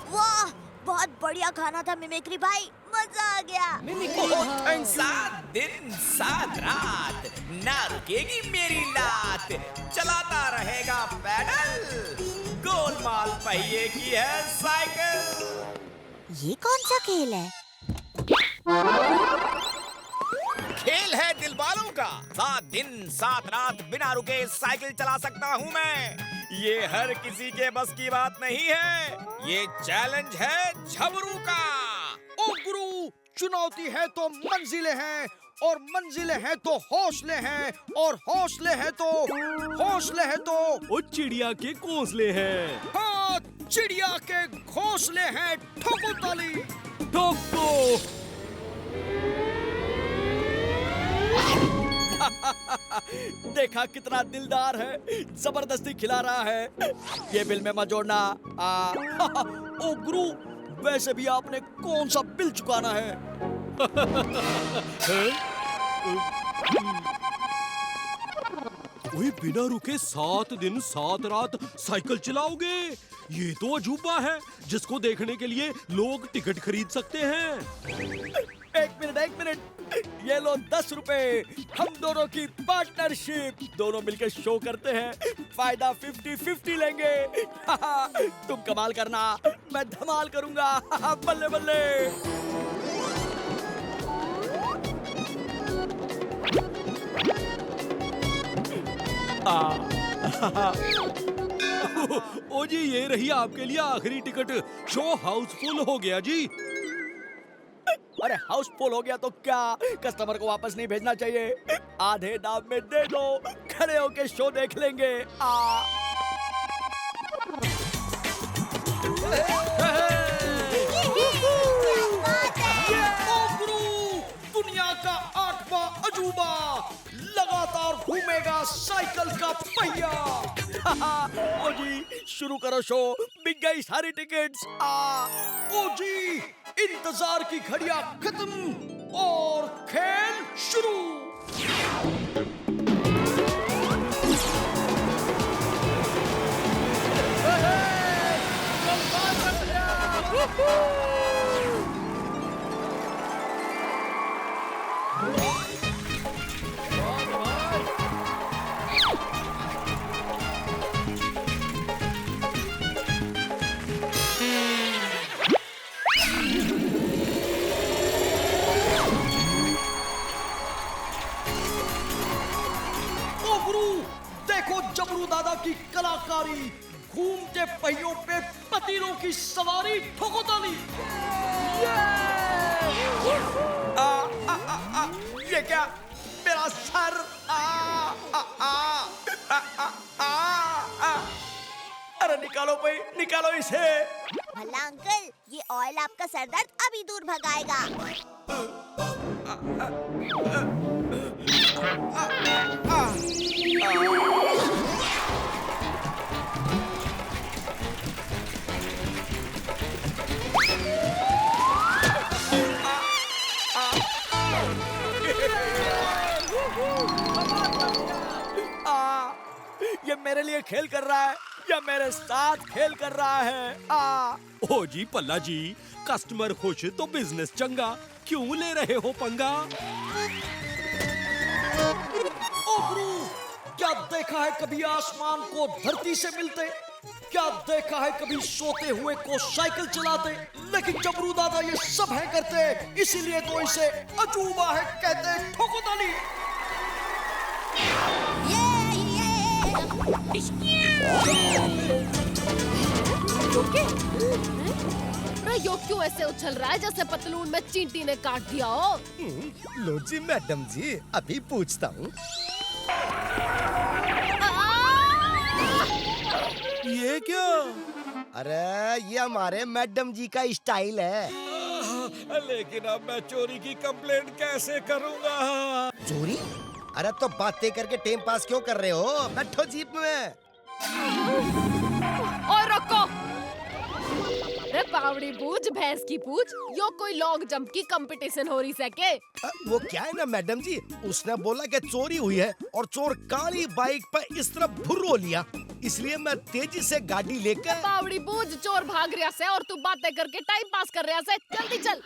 वाह, बहुत बढ़िया खाना था मिमिक्री भाई, मजा आ गया। सात दिन सात रात ना रुकेगी मेरी लात, चलाता रहेगा पैडल, गोलमाल पहिए की है साइकिल। ये कौन सा खेल है? खेल है दिल वालों का। 7 दिन 7 रात बिना रुके साइकिल चला सकता हूँ मैं। ये हर किसी के बस की बात नहीं है, ये चैलेंज है झबरू का। ओ गुरु, चुनौती है तो मंजिलें हैं, और मंजिलें हैं तो हौसले हैं, और हौसले हैं तो ओ चिड़िया के घोंसले हैं। हाँ, चिड़िया के घोंसले हैं। ठोको ताली। ठोको। देखा कितना दिलदार है, जबरदस्ती खिला रहा है। ये बिल में मत जोड़ना। ओ गुरु, वैसे भी आपने कौन सा बिल चुकाना है? ओए, बिना रुके 7 दिन 7 रात साइकिल चलाओगे? ये तो अजूबा है, जिसको देखने के लिए लोग टिकट खरीद सकते हैं। एक मिनट, ये लो 10 रुपए। हम दोनों की पार्टनरशिप, दोनों मिलकर शो करते हैं, फायदा 50-50 लेंगे। तुम कमाल करना, मैं धमाल करूंगा। बल्ले बल्ले। ओ जी, ये रही आपके लिए आखिरी टिकट। शो हाउसफुल हो गया जी। अरे हाउसफुल हो गया तो क्या, कस्टमर को वापस नहीं भेजना चाहिए। आधे दाम में दे दो, खड़े होके शो देख लेंगे। दुनिया का 8वां अजूबा लगातार घूमेगा साइकिल का पहिया। ओ जी, शुरू करो शो, बिक गई सारी टिकट्स। ओ जी, इंतजार की घड़ियां खत्म और खेल शुरू। देखो जबरू दादा की कलाकारी, घूमते पहियों पे पतीलों की सवारी। ठोको ताली। ये क्या, मेरा सर। अरे निकालो भाई, निकालो इसे। भला अंकल, ये ऑयल आपका सर दर्द अभी दूर भगाएगा। ये मेरे लिए खेल कर रहा है या मेरे साथ खेल कर रहा है? ओ जी पल्ला जी, कस्टमर खुश तो बिजनेस चंगा, क्यों ले रहे हो पंगा? ओ गुरु, क्या देखा है कभी आसमान को धरती से मिलते? क्या देखा है कभी सोते हुए को साइकिल चलाते? लेकिन जबरू दादा ये सब है करते, इसीलिए तो इसे अजूबा है कहते। ठोको ताली। यो क्यों ऐसे उछल रहा है जैसे पतलून में चींटी ने काट दिया हो? लो जी मैडम जी, अभी पूछता हूँ। ये क्या? अरे ये हमारे मैडम जी का स्टाइल है। लेकिन अब मैं चोरी की कंप्लेंट कैसे करूँगा? चोरी? अरे तो बातें करके टाइम पास क्यों कर रहे हो? बैठो जीप में। और रखो। रे पावड़ी पूछ, भैंस की पूछ, यो कोई लॉन्ग जंप की कंपटीशन हो रही सके? वो क्या है ना मैडम जी, उसने बोला कि चोरी हुई है और चोर काली बाइक पर इस तरह भुर्रो लिया। इसलिए मैं तेजी से गाड़ी लेकर पावड़ी बूझ चोर भाग रहा से और तू बातें करके टाइम पास कर रहा से। जल्दी चल।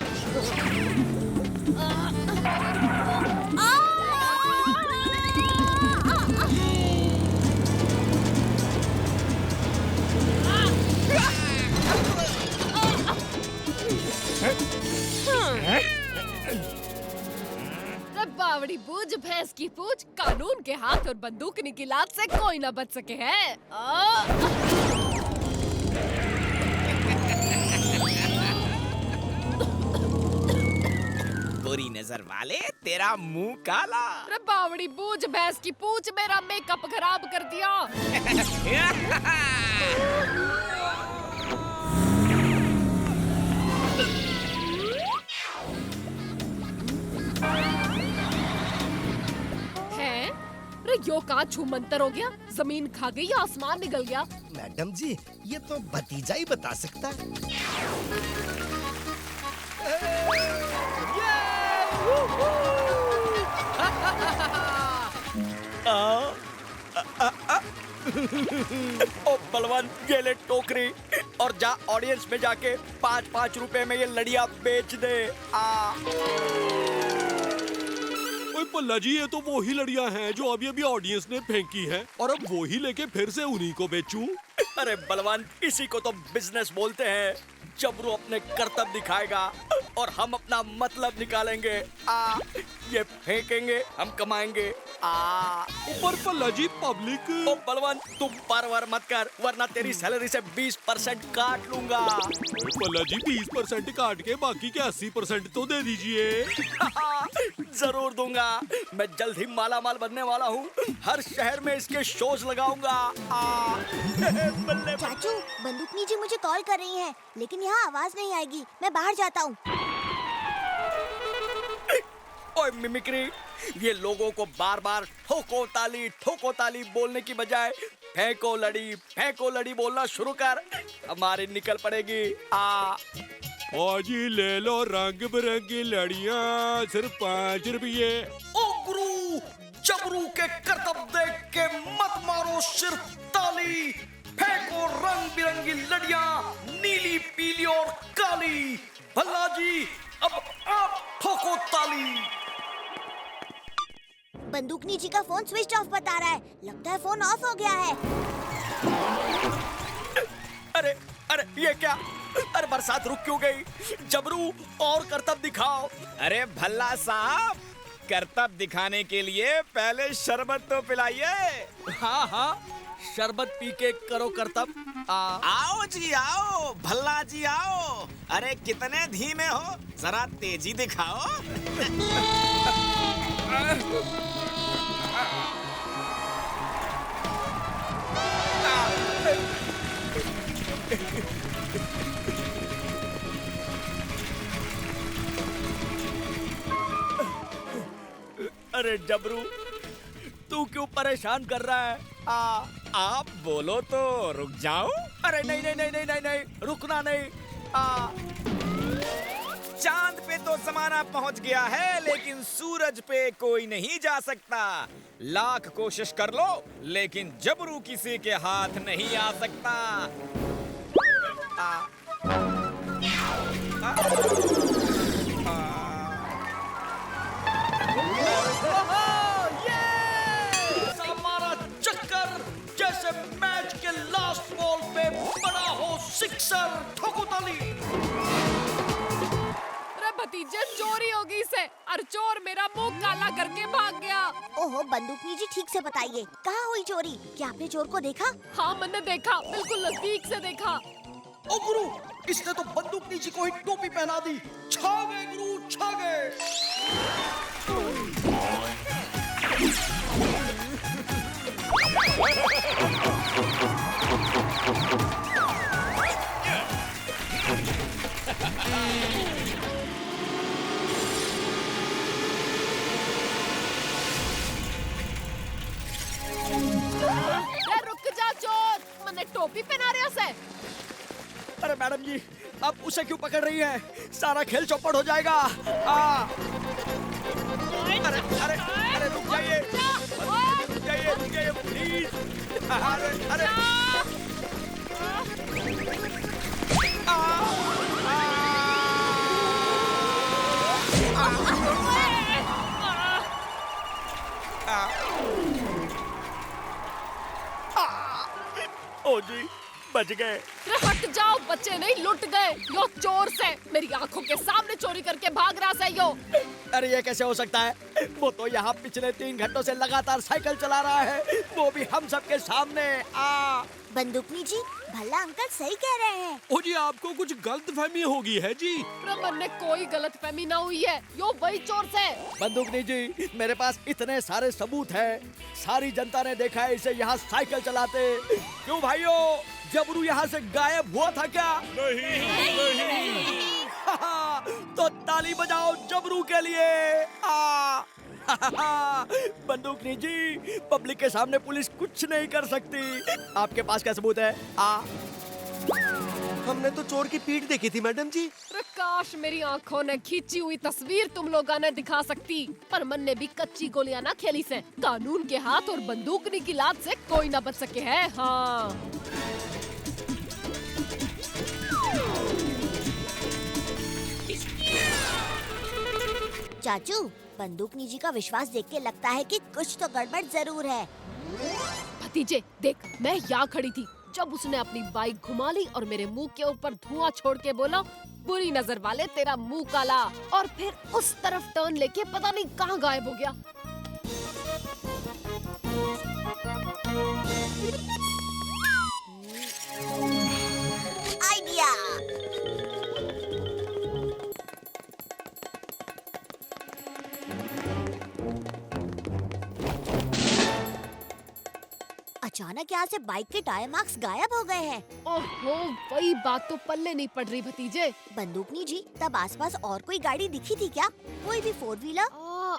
बावड़ी बूझ भैंस की पूछ, कानून के हाथ और बंदूकनी की लात से कोई ना बच सके है। बुरी नजर वाले, तेरा मुंह काला। अरे बावड़ी बूझ भैंस की पूछ, मेरा मेकअप खराब कर दिया। अरे यो कहाँ छूमंतर हो गया? जमीन खा गई या आसमान निकल गया? मैडम जी, ये तो भतीजा ही बता सकता है। ओ बलवान, ये ले टोकरी और जा ऑडियंस में जाके 5-5 रुपए में ये लड़िया बेच दे। ओए पल्ला जी, ये तो वो ही लड़ियां हैं जो अभी अभी ऑडियंस ने फेंकी है और अब वो ही लेके फिर से उन्हीं को बेचूं। अरे बलवान, इसी को तो बिजनेस बोलते हैं। जबरू अपने कर्तव्य दिखाएगा और हम अपना मतलब निकालेंगे। ये फेंकेंगे, हम कमाएंगे। पर पल्ला जी, पब्लिक। ओ बलवान, तुम परवर मत कर, वरना तेरी सैलरी से 20% काट लूंगा। पल्ला जी, 20% काट के बाकी के 80% तो दे दीजिए। जरूर दूंगा। मैं जल्द ही माला माल बनने वाला हूँ। हर शहर में इसके शोज लगाऊंगा। चाचू, बंदूकनी जी मुझे कॉल कर रही हैं, लेकिन यहाँ आवाज नहीं आएगी। मैं बाहर जाता हूँ। ओए मिमिक्री, ये लोगों को बार बार ठोको ताली बोलने की बजाय फेंको लड़ी बोलना शुरू कर। हमारी निकल पड़ेगी। आज ही ले लो रंग बिरंगी लड़ियां, सिर्फ 5 रुपये। ओ गुरु, जबरू के करतब देख के मत मारो सिर्फ ताली। फेंको रंग बिरंगी लड़ियां, नीली पीली और काली। भल्ला जी, अब आप ठोको ताली। बंदूकनी जी का फोन स्विच ऑफ बता रहा है। लगता है फोन ऑफ हो गया है। अरे अरे, ये क्या? अरे बरसात रुक क्यों गई? जबरू, और करतब दिखाओ। अरे भल्ला साहब, करतब दिखाने के लिए पहले शरबत तो पिलाइए। हाँ, शरबत पी के करो करतब। आओ जी आओ, भल्ला जी आओ। अरे कितने धीमे हो, जरा तेजी दिखाओ। अरे जबरू, तू क्यों परेशान कर रहा है? आप बोलो तो रुक जाऊं? अरे नहीं, रुकना नहीं। चांद पे तो जमाना पहुंच गया है, लेकिन सूरज पे कोई नहीं जा सकता। लाख कोशिश कर लो, लेकिन जबरू किसी के हाथ नहीं आ सकता। हमारा चक्कर जैसे मैच के लास्ट बॉल पे बड़ा हो सिक्सर। ठोको ताली। भतीजे, चोरी होगी इसे और चोर मेरा मुंह काला करके भाग गया। ओहो बंदूकनी जी, ठीक से बताइए, कहाँ हुई चोरी? क्या आपने चोर को देखा? हाँ, मैंने देखा, बिल्कुल नजदीक से देखा। ओ गुरु, इसने तो बंदूकनी जी को ही टोपी पहना दी। छा गए गुरु, छा गए। रुक जा चोर, मैंने टोपी पहना रहा से। अरे मैडम जी, अब उसे क्यों पकड़ रही है? सारा खेल चौपट हो जाएगा। अरे रुक जाइए, प्लीज। अरे जी बच गए। अरे हट जाओ, बच्चे नहीं लुट गए, यो चोर से मेरी आंखों के सामने चोरी करके भाग रहा है यो। अरे ये कैसे हो सकता है? वो तो यहाँ पिछले 3 घंटों से लगातार साइकिल चला रहा है, वो भी हम सबके सामने। बंदूकनी जी, भला अंकल सही कह रहे हैं। ओ जी, आपको कुछ गलतफहमी होगी है जी। रमन ने कोई गलतफहमी ना हुई है, यो वही चोर से। बंदूकनी जी, मेरे पास इतने सारे सबूत हैं, सारी जनता ने देखा है इसे यहाँ साइकिल चलाते। क्यों भाइयों, जबरू यहाँ से गायब हुआ था क्या? नहीं। तो ताली बजाओ जबरू के लिए। बंदूकनी जी, पब्लिक के सामने पुलिस कुछ नहीं कर सकती। आपके पास क्या सबूत है? हमने तो चोर की पीठ देखी थी मैडम जी। प्रकाश, मेरी आंखों ने खींची हुई तस्वीर तुम लोगों ने दिखा सकती, पर मन ने भी कच्ची गोलियां ना खेली से। कानून के हाथ और बंदूकनी की लात से कोई ना बच सके है। हाँ, चाचू, बंदूकनी जी का विश्वास देख के लगता है कि कुछ तो गड़बड़ जरूर है। भतीजे देख, मैं यहाँ खड़ी थी जब उसने अपनी बाइक घुमा ली और मेरे मुंह के ऊपर धुआं छोड़ के बोला, बुरी नजर वाले तेरा मुंह काला, और फिर उस तरफ टर्न लेके पता नहीं कहाँ गायब हो गया। आइडिया। अचानक यहाँ से बाइक के टायर मार्क्स गायब हो गए हैं। ओहो, वही बात तो पल्ले नहीं पड़ रही भतीजे। बंदूकनी जी, तब आसपास और कोई गाड़ी दिखी थी क्या? कोई भी 4 व्हीलर? हाँ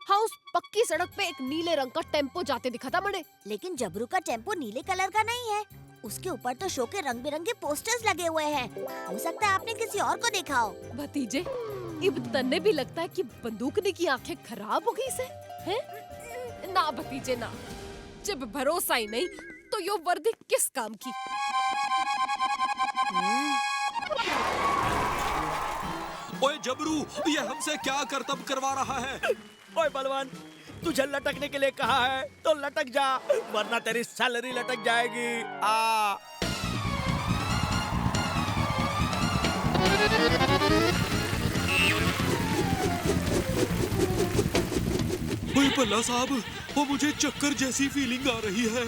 हाँ, उस पक्की सड़क पे एक नीले रंग का टेम्पो जाते दिखा था मुझे। लेकिन जबरू का टेम्पो नीले कलर का नहीं है, उसके ऊपर तो शो के रंग बिरंगे पोस्टर्स लगे हुए हैं। हो सकता है आपने किसी और को देखा हो। भतीजे, इब तन्ने भी लगता है कि बंदूकनी की आंखें खराब हो गई से हैं? ना भतीजे ना, जब भरोसा ही नहीं तो यो वर्दी किस काम की? ओए जबरू, ये हमसे क्या करतब करवा रहा है? ओए बलवान, तुझे लटकने के लिए कहा है तो लटक जा, वरना तेरी सैलरी लटक जाएगी। ओए भल्ला साहब, वो मुझे चक्कर जैसी फीलिंग आ रही है।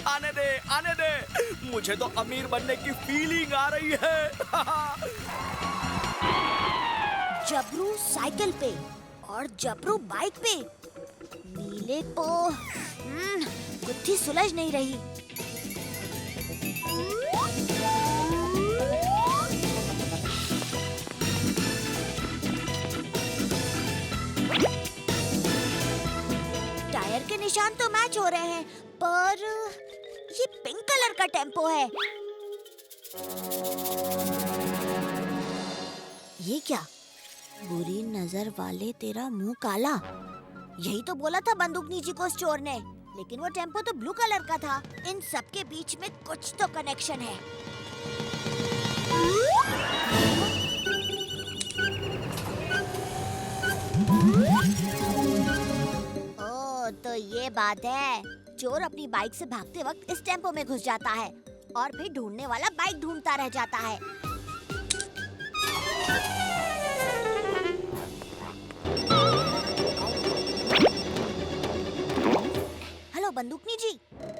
आने दे, आने दे, मुझे तो अमीर बनने की फीलिंग आ रही है। जबरू साइकिल पे और जबरू बाइक पे, नीले को गुत्थी सुलझ नहीं रही। टायर के निशान तो मैच हो रहे हैं, पर ये पिंक कलर का टेम्पो है। ये क्या? बुरी नजर वाले तेरा मुंह काला, यही तो बोला था बंदूकनी जी को उस चोर ने। लेकिन वो टेम्पो तो ब्लू कलर का था। इन सब के बीच में कुछ तो कनेक्शन है। ओ, तो ये बात है। चोर अपनी बाइक से भागते वक्त इस टेम्पो में घुस जाता है और फिर ढूंढने वाला बाइक ढूंढता रह जाता है। हेलो बंदूकनी जी,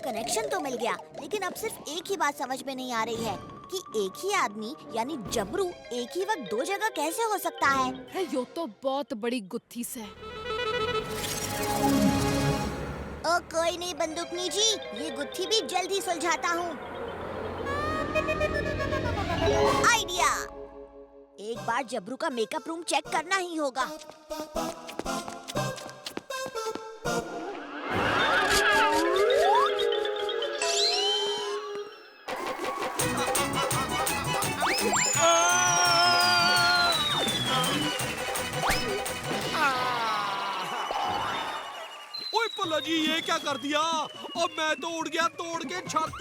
कनेक्शन तो मिल गया, लेकिन अब सिर्फ एक ही बात समझ में नहीं आ रही है कि एक ही आदमी यानी जबरू एक ही वक्त 2 जगह कैसे हो सकता है। यो तो बहुत बड़ी गुत्थी से। ओ कोई नहीं बंदूकनी जी, ये गुत्थी भी जल्दी सुलझाता हूँ। आइडिया! एक बार जबरू का मेकअप रूम चेक करना ही होगा। ओए भल्ला जी, ये क्या कर दिया? अब मैं तो उड़ गया तोड़ के छत।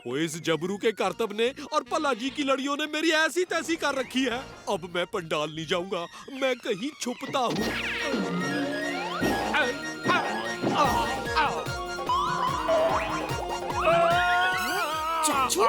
वो इस जबरू के करतब ने और पलाजी की लड़ियों ने मेरी ऐसी तैसी कर रखी है। अब मैं पंडाल नहीं जाऊंगा, मैं कहीं छुपता हूँ। चाचू,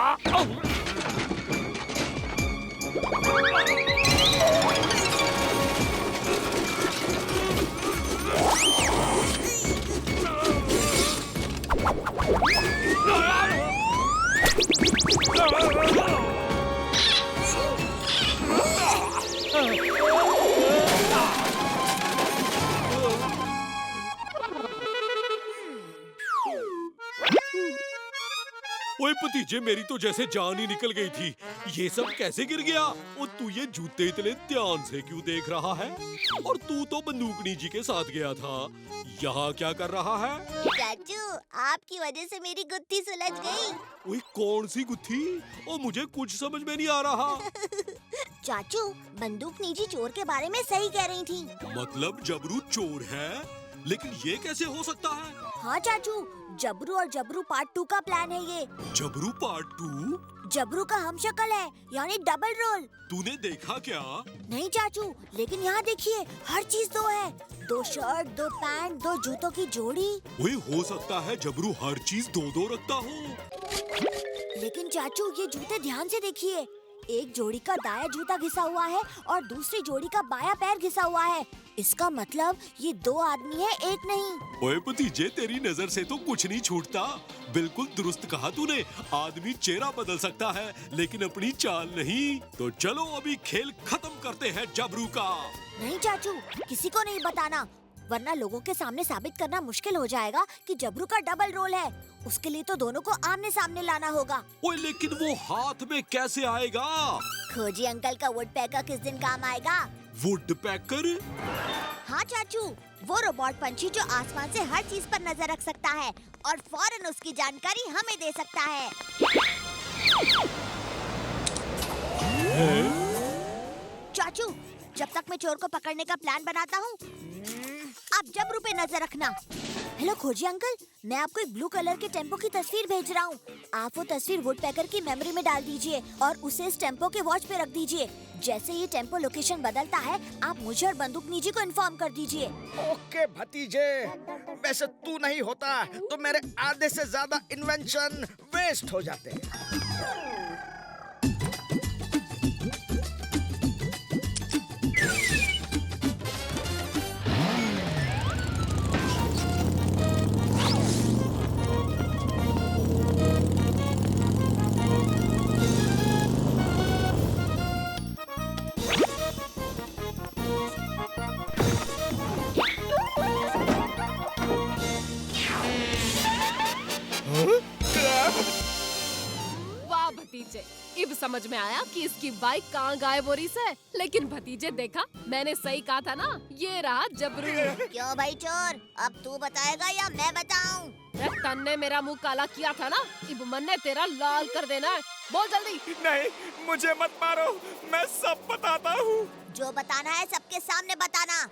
ओए भतीजे, मेरी तो जैसे जान ही निकल गई थी। ये सब कैसे गिर गया? और तू ये जूते इतने ध्यान से क्यों देख रहा है? और तू तो बंदूकनी जी के साथ गया था, यहाँ क्या कर रहा है? चाचू, आपकी वजह से मेरी गुत्थी सुलझ गई। ओए कौन सी गुत्थी? ओ मुझे कुछ समझ में नहीं आ रहा। चाचू, बंदूकनी जी चोर के बारे में सही कह रही थी। मतलब जबरू चोर है? लेकिन ये कैसे हो सकता है? हाँ चाचू, जबरू और जबरू पार्ट 2 का प्लान है ये। जबरू पार्ट 2? जबरू का हमशक्ल है, यानी डबल रोल। तूने देखा क्या? नहीं चाचू, लेकिन यहाँ देखिए, हर चीज 2 है। 2 शर्ट, 2 पैंट, 2 जूतों की जोड़ी। ओए हो सकता है जबरू हर चीज 2-2 रखता हो। लेकिन चाचू, ये जूते ध्यान से देखिए, एक जोड़ी का दाया जूता घिसा हुआ है और दूसरी जोड़ी का बाया पैर घिसा हुआ है। इसका मतलब ये 2 आदमी है, एक नहीं। ओए भतीजे, तेरी नजर से तो कुछ नहीं छूटता। बिल्कुल दुरुस्त कहा तूने। आदमी चेहरा बदल सकता है लेकिन अपनी चाल नहीं। तो चलो अभी खेल खत्म करते हैं जबरू का। नहीं चाचू, किसी को नहीं बताना, वरना लोगों के सामने साबित करना मुश्किल हो जाएगा कि जबरू का डबल रोल है। उसके लिए तो दोनों को आमने सामने लाना होगा। ओए लेकिन वो हाथ में कैसे आएगा? खोजी अंकल का वुड पैकर किस दिन काम आएगा? वुड पैकर? हाँ चाचू, वो रोबोट पंछी जो आसमान से हर चीज पर नजर रख सकता है और फौरन उसकी जानकारी हमें दे सकता है। चाचू, जब तक मैं चोर को पकड़ने का प्लान बनाता हूँ, आप जबरू पे नजर रखना। हेलो खोजी अंकल, मैं आपको एक ब्लू कलर के टेम्पो की तस्वीर भेज रहा हूँ। आप वो तस्वीर वुड पैकर की मेमोरी में डाल दीजिए और उसे इस टेम्पो के वॉच पे रख दीजिए। जैसे ये टेम्पो लोकेशन बदलता है, आप मुझे और बंदूकनी जी को इन्फॉर्म कर दीजिए। ओके भतीजे, वैसे तू नहीं होता तो मेरे आधे से ज्यादा इन्वेंशन वेस्ट हो जाते हैं। वाह भतीजे, अब समझ में आया कि इसकी बाइक कहाँ गायब हो रही है। लेकिन भतीजे देखा, मैंने सही कहा था ना, ये रहा जबरू। क्यों भाई चोर, अब तू बताएगा या मैं बताऊं? तन ने मेरा मुंह काला किया था ना, इब मन ने तेरा लाल कर देना है। बोल जल्दी। नहीं, मुझे मत मारो, मैं सब बताता हूँ। जो बताना है सबके सामने बताना।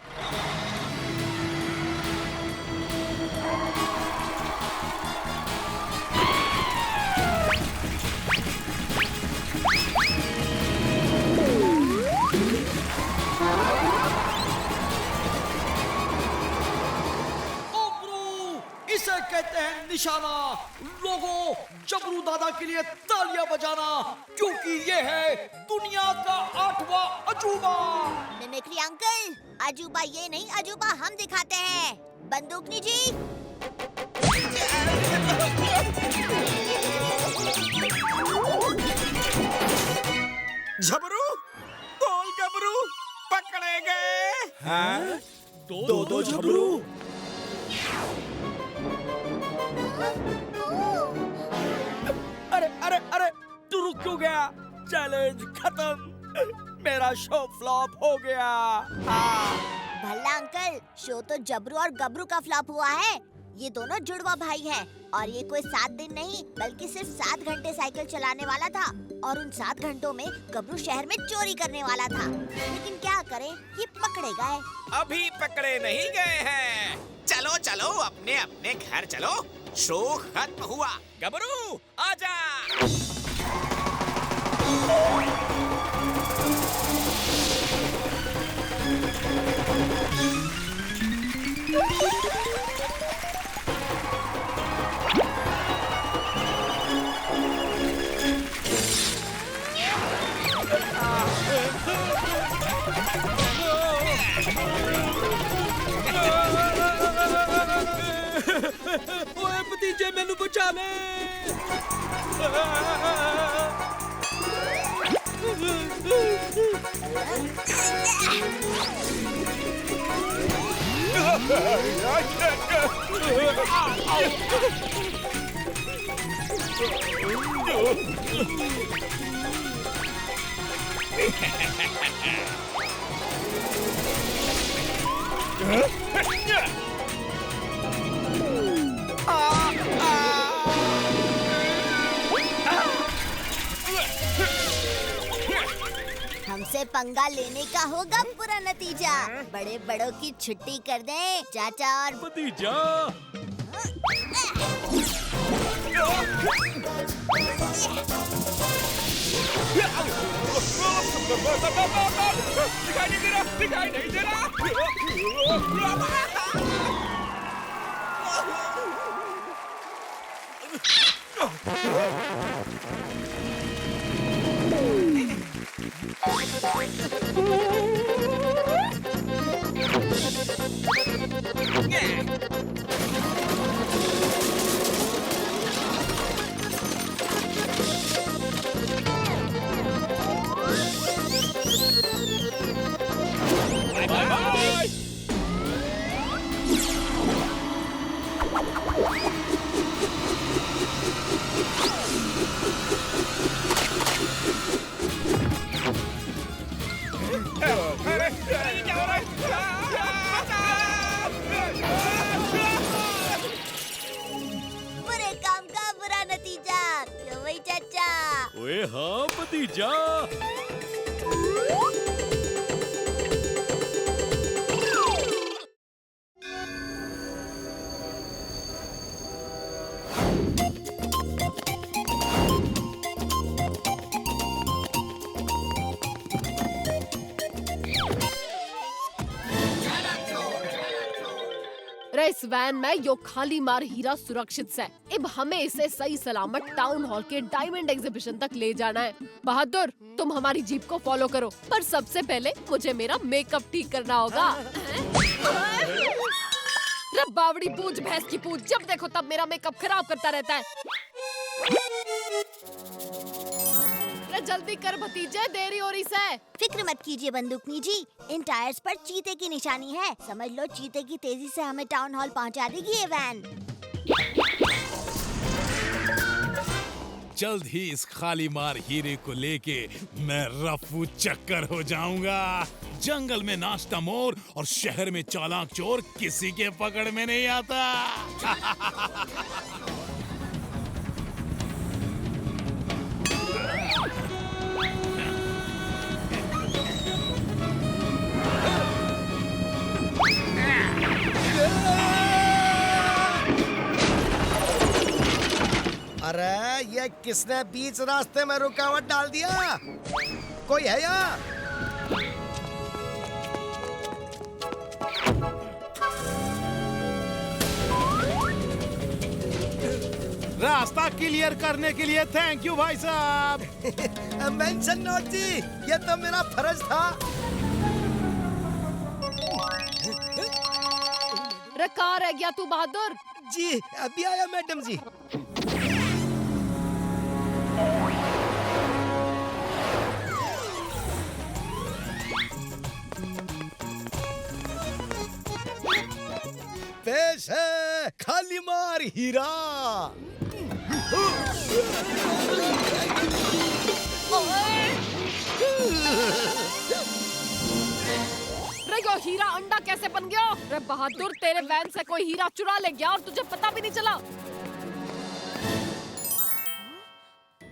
इसे कहते हैं निशाना। लोगों, जबरू दादा के लिए तालियां बजाना, क्योंकि ये है दुनिया का 8वां अजूबा। मिमिक्री अंकल, अजूबा ये नहीं, अजूबा हम दिखाते हैं। बंदूकनी जी। जबरू, बोल जबरू, पकड़े गए। हाँ? दो जबरू। अरे अरे अरे, तू रुक क्यों गया? चैलेंज खत्म, मेरा शो फ्लॉप हो गया। भला अंकल, शो तो जबरू और गबरू का फ्लॉप हुआ है। ये दोनों जुड़वा भाई हैं और ये कोई 7 दिन नहीं बल्कि सिर्फ 7 घंटे साइकिल चलाने वाला था और उन 7 घंटों में गबरू शहर में चोरी करने वाला था। लेकिन क्या करें, ये पकड़े गए। अभी पकड़े नहीं गए हैं। चलो चलो, अपने अपने घर चलो। शो खत्म हुआ। गबरू आजा। ओए भतीजे मैनू बचा ले। हमसे पंगा लेने का होगा पूरा नतीजा। बड़े बड़ों की छुट्टी कर दें चाचा और भतीजा दिखाई नहीं दे रहा। Bye bye. बुरे काम का बुरा नतीजा। क्यों भाई चाचा? ओए हाँ भतीजा रे इस वैन में यो खाली मार हीरा सुरक्षित से। अब हमें इसे सही सलामत टाउन हॉल के डायमंड एग्जीबिशन तक ले जाना है। बहादुर तुम हमारी जीप को फॉलो करो, पर सबसे पहले मुझे मेरा मेकअप ठीक करना होगा। रे बावड़ी पूछ भैंस की पूछ, जब देखो तब मेरा मेकअप खराब करता रहता है। रे जल्दी कर भतीजे, देरी हो रही है। फिक्र मत कीजिए बंदूकनी जी, इन टायर्स पर चीते की निशानी है। समझ लो चीते की तेजी से हमें टाउन हॉल पहुंचा देगी ये वैन। जल्द ही इस खाली मार हीरे को लेके मैं रफू चक्कर हो जाऊंगा। जंगल में नाचता मोर और शहर में चालाक चोर किसी के पकड़ में नहीं आता। अरे ये किसने बीच रास्ते में रुकावट डाल दिया? कोई है यहाँ? रास्ता क्लियर करने के लिए थैंक यू भाई साहब। मेंशन नोट जी, ये तो मेरा फर्ज था। रे कहाँ रह गया तू बहादुर? जी अभी आया मैडम जी। पेश है खाली मार हीरा। रे यो हीरा अंडा कैसे बन गया? रे बहादुर तेरे वैन से कोई हीरा चुरा ले गया और तुझे पता भी नहीं चला।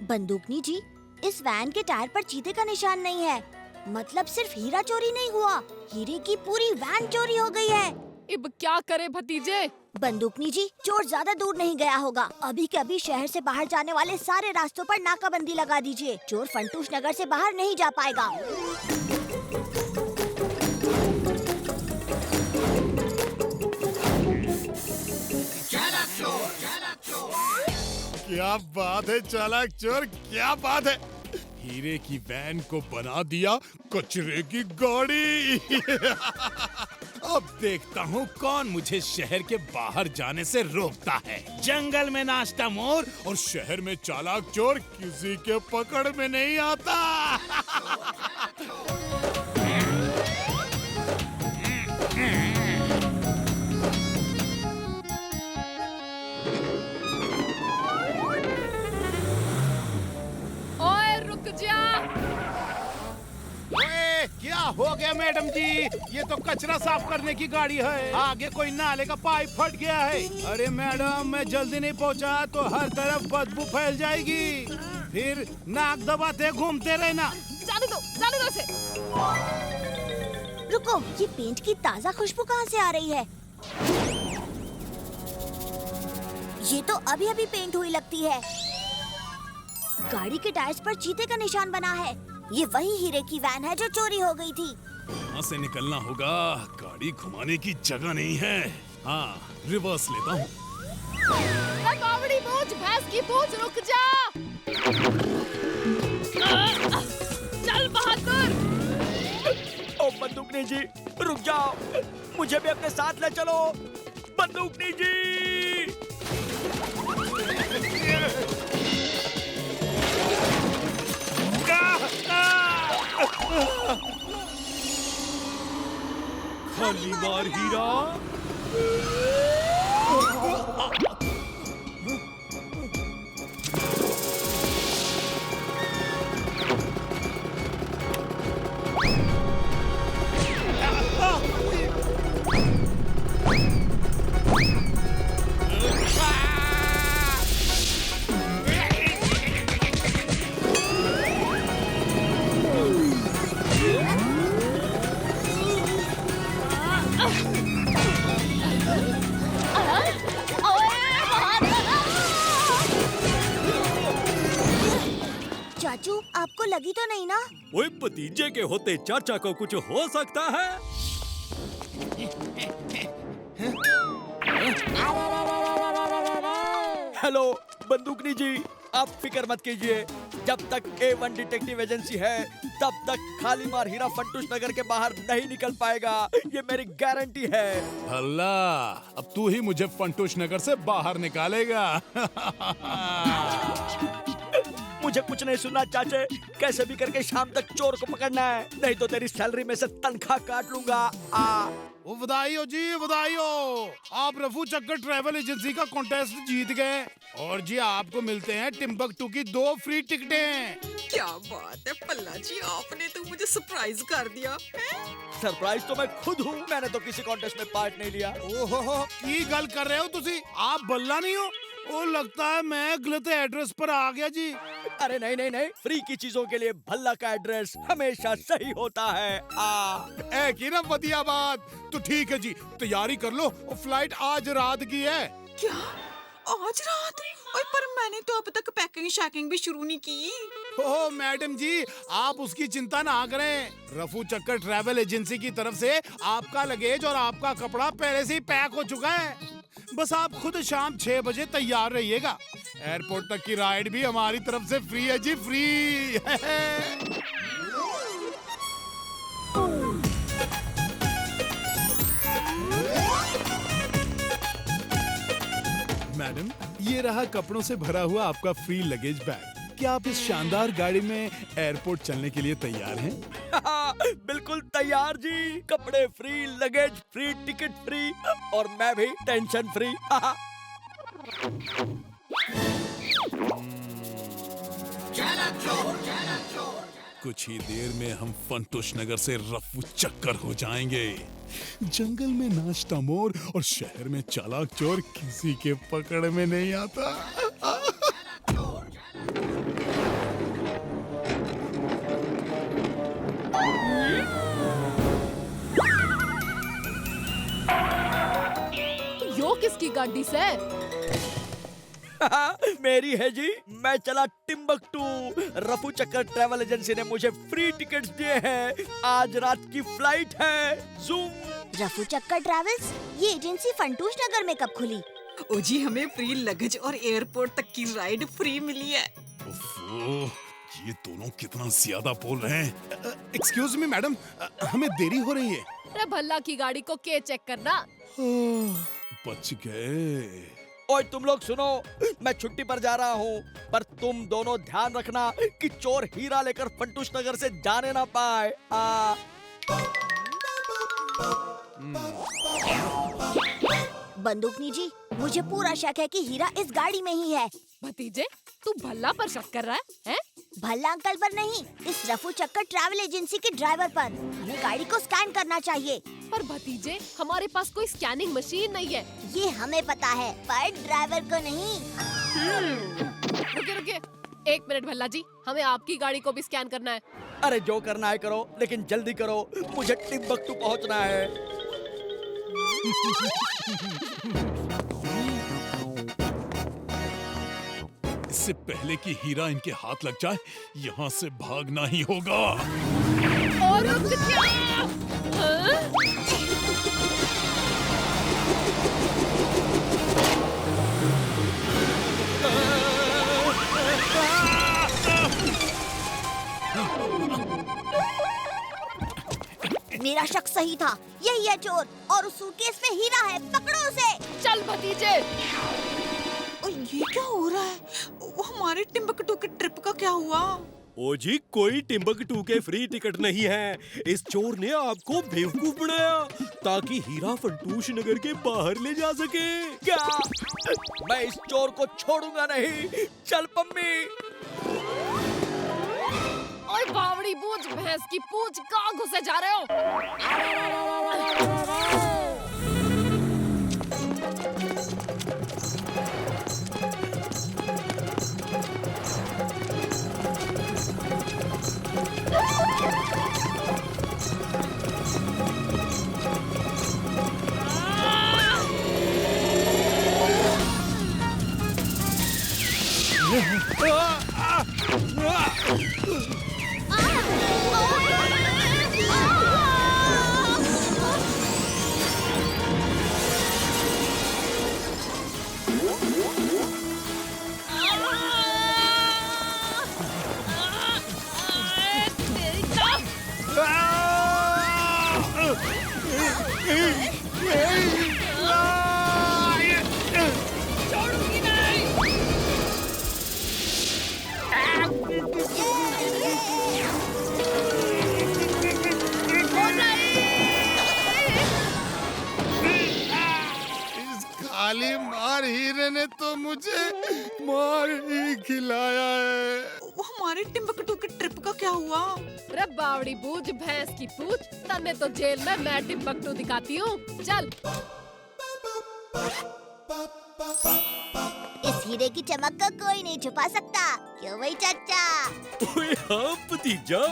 बंदूकनी जी, इस वैन के टायर पर चीते का निशान नहीं है। मतलब सिर्फ हीरा चोरी नहीं हुआ, हीरे की पूरी वैन चोरी हो गई है। अब क्या करे भतीजे? बंदूकनी जी, चोर ज्यादा दूर नहीं गया होगा। अभी के अभी शहर से बाहर जाने वाले सारे रास्तों पर नाकाबंदी लगा दीजिए। चोर फंटूश नगर से बाहर नहीं जा पाएगा। क्या बात है चालाक चोर, क्या बात है। हीरे की वैन को बना दिया कचरे की गाड़ी। अब देखता हूँ कौन मुझे शहर के बाहर जाने से रोकता है। जंगल में नाश्ता मोर और शहर में चालाक चोर किसी के पकड़ में नहीं आता। ओए रुक जा। ओए, क्या हो गया मैडम जी? ये तो कचरा साफ करने की गाड़ी है। आगे कोई नाले का पाइप फट गया है। अरे मैडम, मैं जल्दी नहीं पहुंचा तो हर तरफ बदबू फैल जाएगी। फिर नाक दबाते घूमते रहना। जाने दो इसे। रुको, ये पेंट की ताज़ा खुशबू कहाँ से आ रही है? ये तो अभी अभी पेंट हुई लगती है। गाड़ी के टायर्स पर चीते का निशान बना है। ये वही हीरे की वैन है जो चोरी हो गई थी। यहाँ से निकलना होगा, गाड़ी घुमाने की जगह नहीं है। हाँ, रिवर्स लेता हूँ। बावड़ी पूछ, भैंस की पूछ, रुक जा। चल बहादुर। ओ बंदूकनी जी, रुक जाओ, मुझे भी अपने साथ ले चलो। बंदूकनी जी। खाली मार हीरा। चाचू, आपको लगी तो नहीं ना? ओए, भतीजे के होते चाचा को कुछ हो सकता है? हेलो बंदूकनी जी, आप फिक्र मत कीजिए। जब तक A1 डिटेक्टिव एजेंसी है तब तक खाली मार हीरा फंटूश नगर के बाहर नहीं निकल पाएगा। ये मेरी गारंटी है। भला, अब तू ही मुझे फंटूश नगर से बाहर निकालेगा। मुझे कुछ नहीं सुनना चाचे, कैसे भी करके शाम तक चोर को पकड़ना है, नहीं तो तेरी सैलरी में से तनख्वाह काट लूंगा। ओ बधाई हो जी, बधाई हो। आप रफू चक्कर ट्रैवल एजेंसी का कॉन्टेस्ट जीत गए और जी आपको मिलते हैं टिम्बकटू की 2 फ्री टिकटें। क्या बात है पल्ला जी, आपने तो मुझे सरप्राइज कर दिया। सरप्राइज तो मैं खुद हूँ, मैंने तो किसी कॉन्टेस्ट में पार्ट नहीं लिया। ओहो, की गल कर रहे हो तुसी? आप बल्ला नहीं हो? ओ लगता है मैं गलत एड्रेस पर आ गया जी। अरे नहीं नहीं नहीं, फ्री की चीजों के लिए भल्ला का एड्रेस हमेशा सही होता है। ए की ना बढ़िया बात। तो ठीक है जी, तैयारी कर लो, फ्लाइट आज रात की है। क्या आज रात? ओए पर मैंने तो अब तक पैकिंग शैकिंग भी शुरू नहीं की। ओह मैडम जी, आप उसकी चिंता ना करें। रफू चक्कर ट्रैवल एजेंसी की तरफ से आपका लगेज और आपका कपड़ा पहले से ही पैक हो चुका है। बस आप खुद शाम 6 बजे तैयार रहिएगा। एयरपोर्ट तक की राइड भी हमारी तरफ से फ्री है जी, फ्री। मैडम, ये रहा कपड़ों से भरा हुआ आपका फ्री लगेज बैग। क्या आप इस शानदार गाड़ी में एयरपोर्ट चलने के लिए तैयार हैं? बिल्कुल तैयार जी। कपड़े free, luggage free, ticket free और मैं भी टेंशन फ्री। कुछ ही देर में हम फंटूश नगर से रफू चक्कर हो जाएंगे। जंगल में नाश्ता मोर और शहर में चालाक चोर किसी के पकड़ में नहीं आता। यो किस आपकी गाड़ी से? मेरी है जी। मैं चला टिम्बकटू। रफू चक्कर ट्रैवल एजेंसी ने मुझे फ्री टिकट्स दिए हैं। आज रात की फ्लाइट है। जूम। रफू चक्कर ट्रैवल्स, ये एजेंसी फंटूश नगर में कब खुली? ओ जी, हमें फ्री लगेज और एयरपोर्ट तक की राइड फ्री मिली है। उफ़, ये दोनों कितना ज्यादा बोल रहे हैं। एक्सक्यूज मी मैडम, हमें देरी हो रही है। अरे भल्ला की गाड़ी को के चेक करना। बच गए। ओए तुम लोग सुनो, मैं छुट्टी पर जा रहा हूँ, पर तुम दोनों ध्यान रखना कि चोर हीरा लेकर फंटूश नगर से जाने ना पाए। बंदूकनी जी, मुझे पूरा शक है कि हीरा इस गाड़ी में ही है। भतीजे, तू भल्ला पर शक कर रहा है? भल्ला अंकल पर नहीं, इस रफू चक्कर ट्रैवल एजेंसी के ड्राइवर पर। हमें गाड़ी को स्कैन करना चाहिए। पर भतीजे, हमारे पास कोई स्कैनिंग मशीन नहीं है। ये हमें पता है, पर ड्राइवर को नहीं। रुके रुके, 1 मिनट भल्ला जी, हमें आपकी गाड़ी को भी स्कैन करना है। अरे जो करना है करो, लेकिन जल्दी करो, मुझे टिम्बकटू पहुँचना है। इससे पहले कि हीरा इनके हाथ लग जाए, यहाँ से भागना ही होगा। और रुक जा! हाँ? मेरा शक सही था, यही है चोर, और उस सूटकेस में हीरा है। पकड़ो उसे। चल भतीजे। ओ, ये क्या हो रहा है? वो हमारे टिम्बकटू के ट्रिप का क्या हुआ? ओ जी, कोई टिम्बकटू के फ्री टिकट नहीं है। इस चोर ने आपको बेवकूफ बनाया ताकि हीरा फंटूश नगर के बाहर ले जा सके। क्या? मैं इस चोर को छोड़ूंगा नहीं। चल पम्मी। ओए बावड़ी बूझ, भैंस की पूंछ, कहाँ घुसे जा रहे हो? खाली मार हीरे ने तो मुझे मार ही खिलाया है। वो हमारे टिम्बकटू के ट्रिप का क्या हुआ? अरे बावड़ी बूझ, भैंस की पूंछ, तन्ने तो जेल में मैं टिम्बकटू दिखाती हूँ। चल। इस हीरे की चमक को कोई नहीं छुपा सकता, क्यों भाई चाचा? ओए हाँ भतीजा।